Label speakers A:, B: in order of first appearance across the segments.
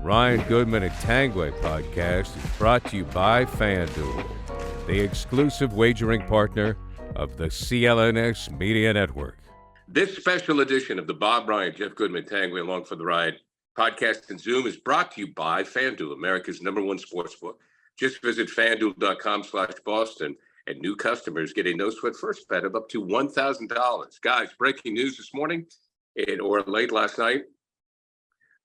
A: Ryan Goodman and Tanguay Podcast is brought to you by FanDuel, the exclusive wagering partner of the CLNS Media Network. This special edition of the Bob Ryan, Jeff Goodman, Tanguay Along for the Ride podcast and Zoom is brought to you by FanDuel, America's #1 sportsbook. Just visit FanDuel.com/Boston, and new customers get a no-sweat first bet of up to $1,000. Guys, breaking news this morning or late last night,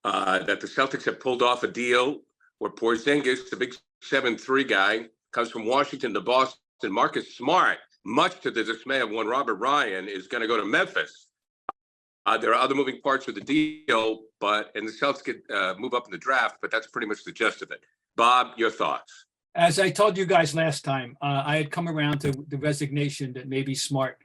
A: that the Celtics have pulled off a deal where Porzingis, the big 7'3" guy, comes from Washington to Boston. Marcus Smart, much to the dismay of one Robert Ryan, is going to go to Memphis. There are other moving parts of the deal, and the Celtics could move up in the draft, but that's pretty much the gist of it. Bob, your thoughts?
B: As I told you guys last time, I had come around to the resignation that maybe Smart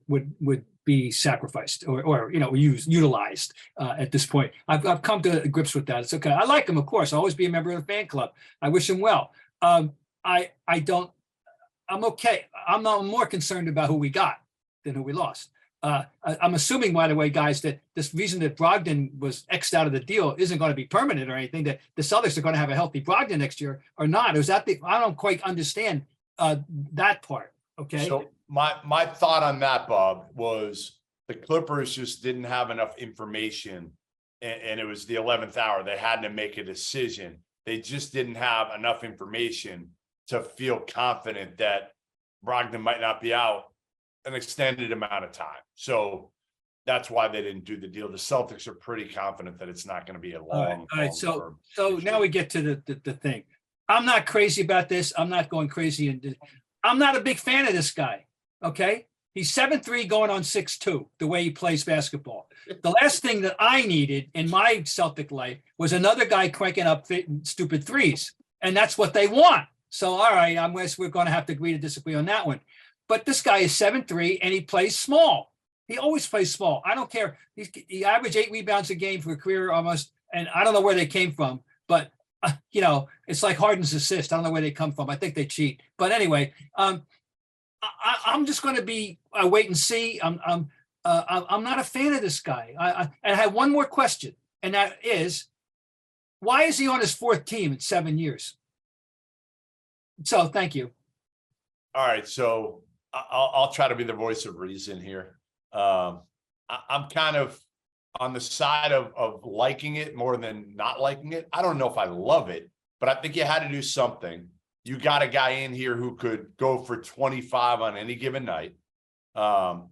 B: would be sacrificed or utilized at this point. I've come to grips with that. It's okay. I like him, of course. I'll always be a member of the fan club. I wish him well. I'm okay. I'm more concerned about who we got than who we lost. I'm assuming, by the way, guys, that this reason that Brogdon was X'd out of the deal isn't going to be permanent or anything, that the Celtics are going to have a healthy Brogdon next year or not. Is that I don't quite understand that part. Okay.
C: So my thought on that, Bob, was the Clippers just didn't have enough information, and it was the 11th hour. They had to make a decision. They just didn't have enough information to feel confident that Brogdon might not be out an extended amount of time. So that's why they didn't do the deal. The Celtics are pretty confident that it's not going to be a long.
B: All right. So now we get to the thing. I'm not crazy about this. I'm not going crazy. I'm not a big fan of this guy. Okay. He's 7'3" going on 6'2", the way he plays basketball. The last thing that I needed in my Celtic life was another guy cranking up stupid threes. And that's what they want. So, all right, we're going to have to agree to disagree on that one. But this guy is 7'3", and he plays small. He always plays small. I don't care. He averaged 8 rebounds a game for a career almost, and I don't know where they came from. But, it's like Harden's assist. I don't know where they come from. I think they cheat. But anyway, I'm just going to be wait and see. I'm not a fan of this guy. I have one more question, and that is, why is he on his 4th team in 7 years? So, thank you.
C: All right, so I'll try to be the voice of reason here. I'm kind of on the side of liking it more than not liking it. I don't know if I love it, but I think you had to do something. You got a guy in here who could go for 25 on any given night. And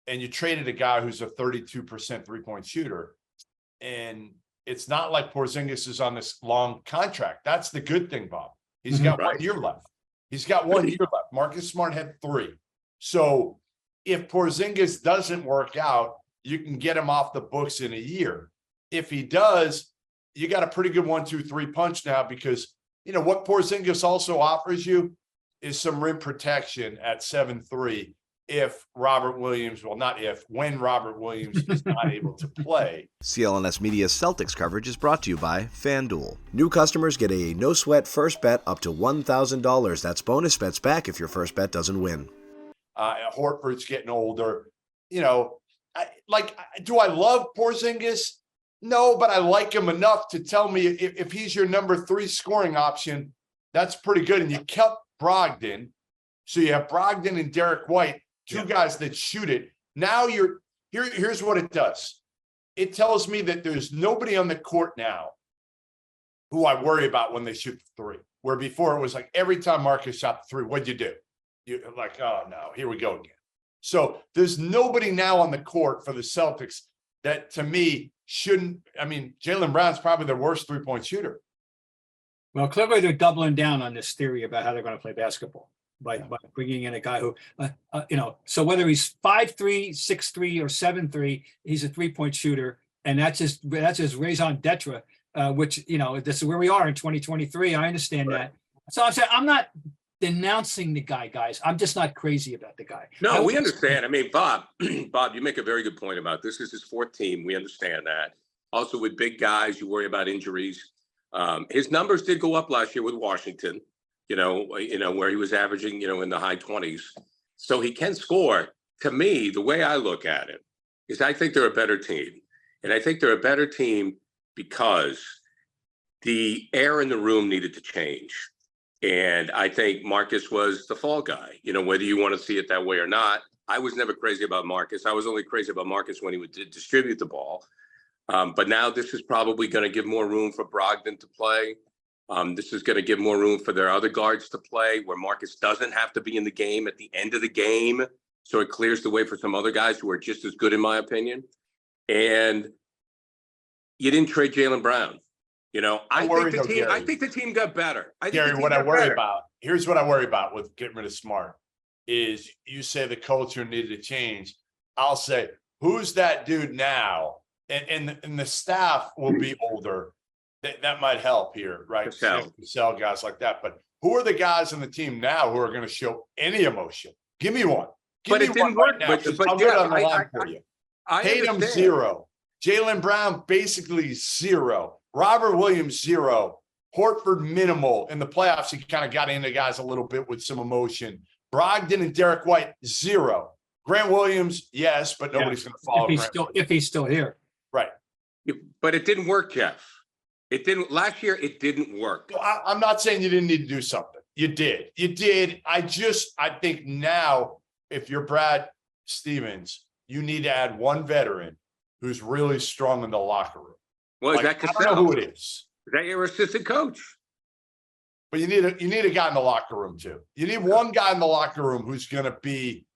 C: you traded a guy who's a 32% three-point shooter. And it's not like Porzingis is on this long contract. That's the good thing, Bob. He's got 1 year left. He's got 1 year left. Marcus Smart had 3. So if Porzingis doesn't work out, you can get him off the books in a year. If he does, you got a pretty good 1-2-3 punch now, because what Porzingis also offers you is some rim protection at 7'3" when Robert Williams is not able to play.
D: CLNS Media's Celtics coverage is brought to you by FanDuel. New customers get a no-sweat first bet up to $1,000. That's bonus bets back if your first bet doesn't win.
C: Horford's getting older. Do I love Porzingis? No, but I like him enough to tell me if he's your number 3 scoring option, that's pretty good. And you kept Brogdon. So you have Brogdon and Derek White, two guys that shoot it. Now here's what it does. It tells me that there's nobody on the court now who I worry about when they shoot the 3, where before it was like every time Marcus shot the 3, what'd you do? You're like, oh no, here we go again. So there's nobody now on the court for the Celtics that, to me, Jaylen Brown's probably their worst three-point shooter.
B: Well, clearly they're doubling down on this theory about how they're going to play basketball by bringing in a guy who, so whether he's 5'3", 6'3", or 7'3", he's a three-point shooter, and that's his raison d'etre, which, this is where we are in 2023. I understand that. So I'm saying I'm not denouncing the guy, guys. I'm just not crazy about the guy.
A: No, we understand. Bob, you make a very good point about this. This is his 4th team. We understand that. Also, with big guys, you worry about injuries. His numbers did go up last year with Washington, where he was averaging, in the high 20s. So he can score. To me, the way I look at it is I think they're a better team. And I think they're a better team because the air in the room needed to change. And I think Marcus was the fall guy, whether you want to see it that way or not. I was never crazy about Marcus. I was only crazy about Marcus when he would distribute the ball. But now this is probably going to give more room for Brogdon to play. This is going to give more room for their other guards to play, where Marcus doesn't have to be in the game at the end of the game. So it clears the way for some other guys who are just as good, in my opinion. And you didn't trade Jaylen Brown. I think the team got better.
C: Gary, here's what I worry about with getting rid of Smart is you say the culture needed to change. I'll say, who's that dude now? And the staff will be older. That might help here, right? Sell guys like that. But who are the guys on the team now who are going to show any emotion? Give me one. Give me one right now. I'll get on the line for you. Tatum, 0. Jaylen Brown, basically 0. Robert Williams, 0. Horford, minimal. In the playoffs, he kind of got into guys a little bit with some emotion. Brogdon and Derek White, 0. Grant Williams, yes, but nobody's going to follow
B: if he's still here.
C: Right.
A: But it didn't work, Jeff. It didn't. Last year, it didn't work.
C: I'm not saying you didn't need to do something. You did. I think now, if you're Brad Stevens, you need to add one veteran who's really strong in the locker room.
A: Well, is that
C: Cassell? I don't know who it is.
A: Is that your assistant coach?
C: But you need a guy in the locker room too. You need one guy in the locker room who's going to be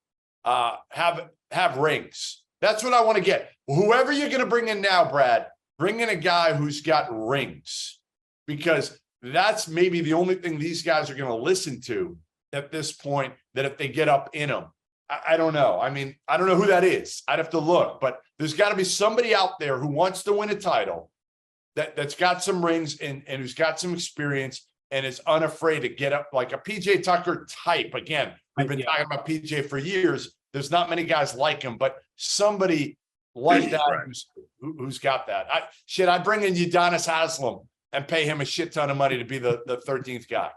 C: have rings. That's what I want to get. Whoever you're going to bring in now, Brad, bring in a guy who's got rings, because that's maybe the only thing these guys are going to listen to at this point. That if they get up in them, I don't know. I mean, I don't know who that is. I'd have to look, but there's got to be somebody out there who wants to win a title that's got some rings and who's got some experience and is unafraid to get up, like a PJ Tucker type. Again, we've been talking about PJ for years. There's not many guys like him, but somebody like that who's got that. I'd bring in Udonis Haslem and pay him a shit ton of money to be the 13th guy.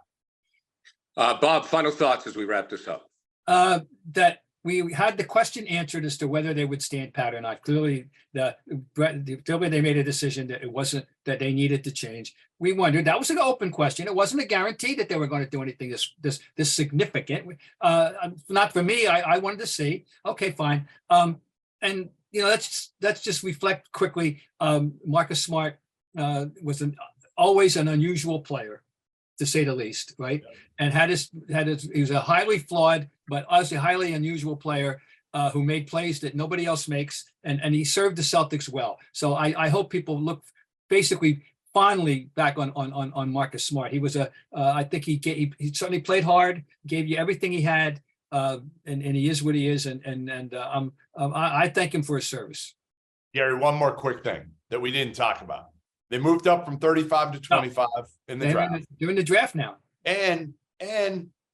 A: Bob, final thoughts as we wrap this up.
B: That we had the question answered as to whether they would stand pat or not. Clearly, they made a decision that it wasn't, that they needed to change. We wondered, that was an open question. It wasn't a guarantee that they were going to do anything this significant. Not for me. I wanted to see. Okay, fine. And let's just reflect quickly. Marcus Smart was always an unusual player, to say the least, right? Yeah. And he was a highly flawed, but also highly unusual player who made plays that nobody else makes, and he served the Celtics well. So I hope people look basically fondly back on Marcus Smart. He was I think he certainly played hard, gave you everything he had, and he is what he is, and I thank him for his service.
C: Gary, one more quick thing that we didn't talk about. They moved up from 35 to 25 in the draft.
B: They're in the draft now.
C: And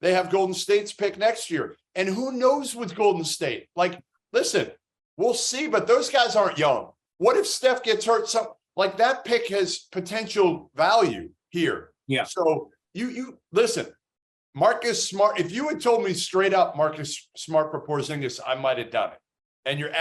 C: they have Golden State's pick next year. And who knows with Golden State? Like, listen, we'll see, but those guys aren't young. What if Steph gets hurt? Like, that pick has potential value here.
B: Yeah.
C: So you listen, Marcus Smart, if you had told me straight up Marcus Smart for Porzingis, I might have done it. And you're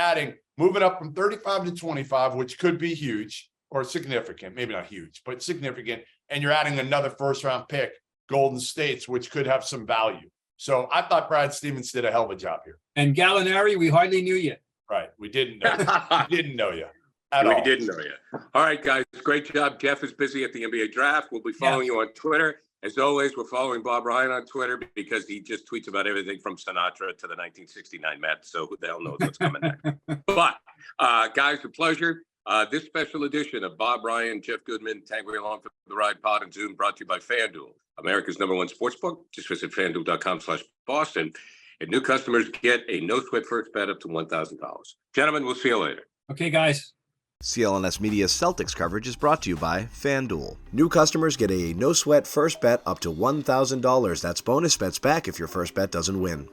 C: moving up from 35 to 25, which could be huge. Or significant, maybe not huge, but significant. And you're adding another first-round pick, Golden State's, which could have some value. So I thought Brad Stevens did a hell of a job here.
B: And Gallinari, we hardly knew you.
C: Right. We didn't know you. We didn't know you at
A: all.
C: We
A: didn't know you. All right, guys. Great job. Jeff is busy at the NBA draft. We'll be following you on Twitter. As always, we're following Bob Ryan on Twitter because he just tweets about everything from Sinatra to the 1969 Mets. So who the hell knows what's coming next. But, guys, a pleasure. This special edition of Bob Ryan, Jeff Goodman, Tanguay along for the ride pod and Zoom, brought to you by FanDuel, America's #1 sportsbook. Just visit FanDuel.com/Boston. And new customers get a no-sweat first bet up to $1,000. Gentlemen, we'll see you later.
B: Okay, guys.
D: CLNS Media's Celtics coverage is brought to you by FanDuel. New customers get a no-sweat first bet up to $1,000. That's bonus bets back if your first bet doesn't win.